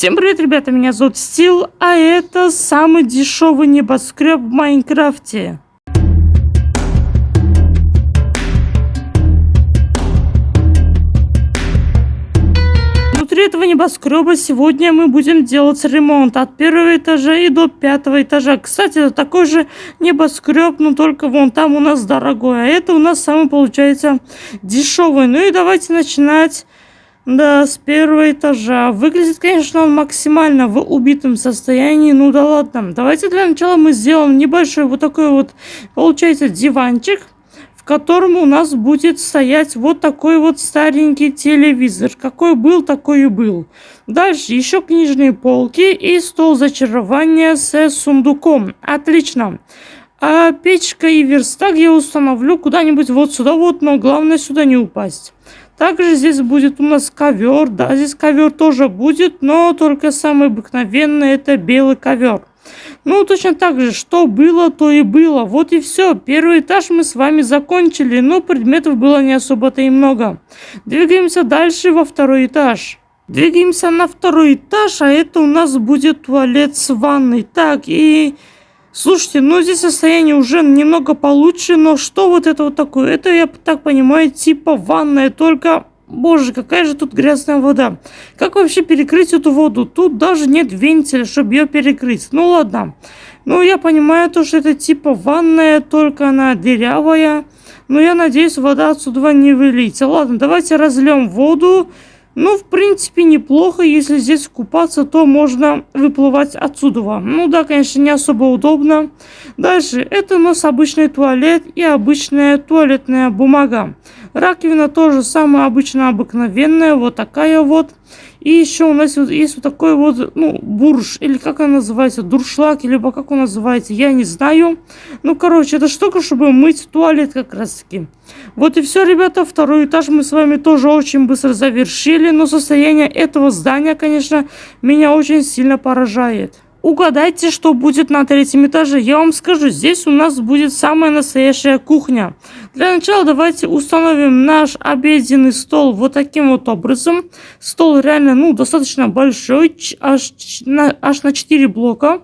Всем привет, ребята, меня зовут Стил, а это самый дешевый небоскреб в Майнкрафте. Внутри этого небоскреба сегодня мы будем делать ремонт от первого этажа и до 5-го этажа. Кстати, это такой же небоскреб, но только вон там у нас дорогой, а это у нас самый, получается, дешевый. Ну и давайте начинать. Да, с первого этажа. Выглядит, конечно, он максимально в убитом состоянии. Ну да ладно. Давайте для начала мы сделаем небольшой вот такой вот, получается, диванчик, в котором у нас будет стоять вот такой вот старенький телевизор. Какой был, такой и был. Дальше еще книжные полки и стол зачарования с сундуком. Отлично. А печка и верстак я установлю куда-нибудь вот сюда вот, но главное сюда не упасть. Также здесь будет у нас ковер. Да, здесь ковер тоже будет, но только самый обыкновенный это белый ковер. Ну, точно так же, что было, то и было. Вот и все. Первый этаж мы с вами закончили, но предметов было не особо-то и много. Двигаемся дальше во второй этаж. Двигаемся на второй этаж, а это у нас будет туалет с ванной. Так, и... Слушайте, ну здесь состояние уже немного получше, но что вот это вот такое? Это, я так понимаю, типа ванная, только, боже, какая же тут грязная вода. Как вообще перекрыть эту воду? Тут даже нет вентиля, чтобы ее перекрыть. Ну ладно. Ну я понимаю то, что это типа ванная, только она дырявая. Но я надеюсь, вода отсюда не выльется. Ладно, давайте разльем воду. Ну, в принципе, неплохо. Если здесь купаться, то можно выплывать отсюда. Ну да, конечно, не особо удобно. Дальше. Это у нас обычный туалет и обычная туалетная бумага. Раковина тоже самая обычная, обыкновенная. Вот такая вот. И еще у нас вот есть вот такой вот, ну, бурж, или как он называется, дуршлаг, либо как он называется, я не знаю. Ну, короче, это штука, чтобы мыть туалет как раз-таки. Вот и все, ребята, второй этаж мы с вами тоже очень быстро завершили, но состояние этого здания, конечно, меня очень сильно поражает. Угадайте, что будет на третьем этаже. Я вам скажу, здесь у нас будет самая настоящая кухня. Для начала давайте установим наш обеденный стол вот таким вот образом. Стол реально, ну, достаточно большой, аж на 4 блока.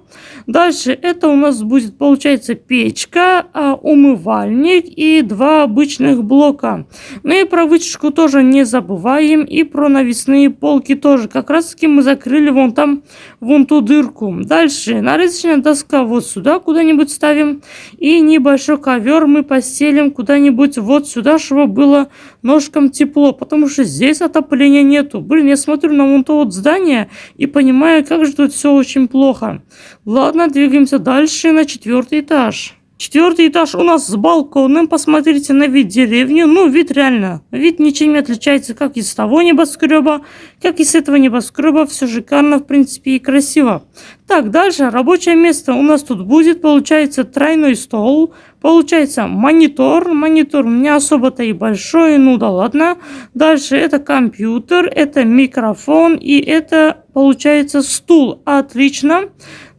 Дальше это у нас будет, получается, печка, умывальник и 2 обычных блока. Ну и про вытяжку тоже не забываем. И про навесные полки тоже. Как раз таки мы закрыли вон там, вон ту дырку. Дальше нарезочная доска вот сюда куда-нибудь ставим. И небольшой ковер мы постелим куда-нибудь вот сюда, чтобы было ножкам тепло. Потому что здесь отопления нету. Блин, я смотрю на вон то вот здание и понимаю, как же тут все очень плохо. Ладно, двигаемся дальше на 4-й этаж. 4-й этаж у нас с балконом. Посмотрите на вид деревни. Ну, вид реально. Вид ничем не отличается, как из того небоскреба, как и с этого небоскреба. Все шикарно, в принципе, и красиво. Так, дальше рабочее место у нас тут будет. Получается тройной стол. Получается монитор. Монитор не особо-то и большой. Ну да ладно. Дальше это компьютер, это микрофон и это, получается, стул. Отлично.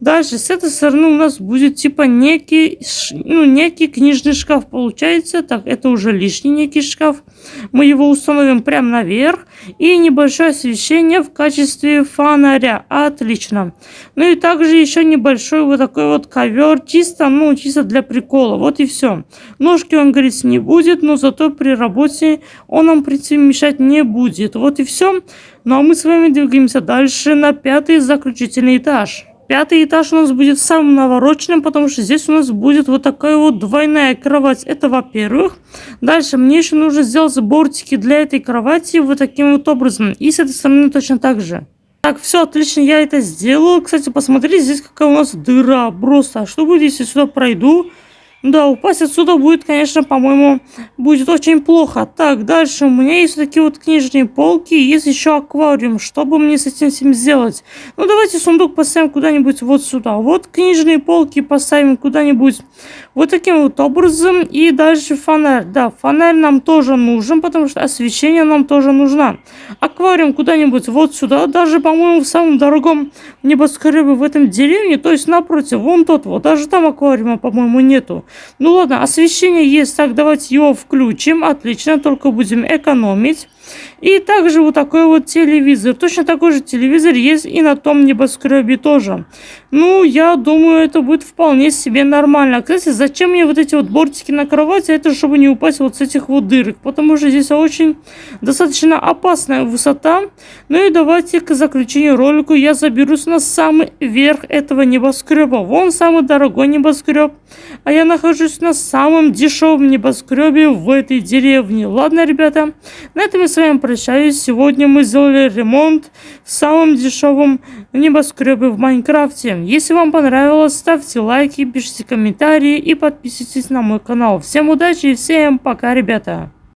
Дальше с этой стороны у нас будет типа некий книжный шкаф получается. Так, это уже лишний некий шкаф. Мы его установим прямо наверх. И небольшое освещение в качестве фонаря. Отлично. Ну и также еще небольшой вот такой вот ковер. Чисто для прикола. Вот и все. Ножки он греть не будет, но зато при работе он нам, в принципе, мешать не будет. Вот и все. Ну а мы с вами двигаемся дальше на 5-й заключительный этаж. 5-й этаж у нас будет самым навороченным, потому что здесь у нас будет вот такая вот двойная кровать. Это во-первых. Дальше мне еще нужно сделать бортики для этой кровати вот таким вот образом. И с этой стороны точно так же. Так, все, отлично, я это сделал. Кстати, посмотрите, здесь какая у нас дыра. Просто, а что будет, если сюда пройду? Да, упасть отсюда будет, конечно, по-моему, будет очень плохо. Так, дальше у меня есть такие вот книжные полки, есть еще аквариум. Что бы мне с этим всем сделать? Ну, давайте сундук поставим куда-нибудь вот сюда. Вот книжные полки поставим куда-нибудь вот таким вот образом. И дальше фонарь. Да, фонарь нам тоже нужен, потому что освещение нам тоже нужно. Аквариум куда-нибудь вот сюда. Даже, по-моему, в самом дорогом небоскребе в этом деревне, то есть напротив, вон тот вот. Даже там аквариума, по-моему, нету. Ну ладно, освещение есть, так давайте его включим. Отлично, только будем экономить. И также вот такой вот телевизор. Точно такой же телевизор есть и на том небоскребе тоже. Ну, я думаю, это будет вполне себе нормально. Кстати, зачем мне вот эти вот бортики на кровати? Это чтобы не упасть вот с этих вот дырок. Потому что здесь очень достаточно опасная высота. Ну и давайте к заключению ролика я заберусь на самый верх этого небоскреба. Вон самый дорогой небоскреб. А я нахожусь на самом дешевом небоскребе в этой деревне. Ладно, ребята, на этом я с вами прощаюсь. Сегодня мы сделали ремонт в самом дешевом небоскребе в Майнкрафте. Если вам понравилось, ставьте лайки, пишите комментарии и подписывайтесь на мой канал. Всем удачи и всем пока, ребята!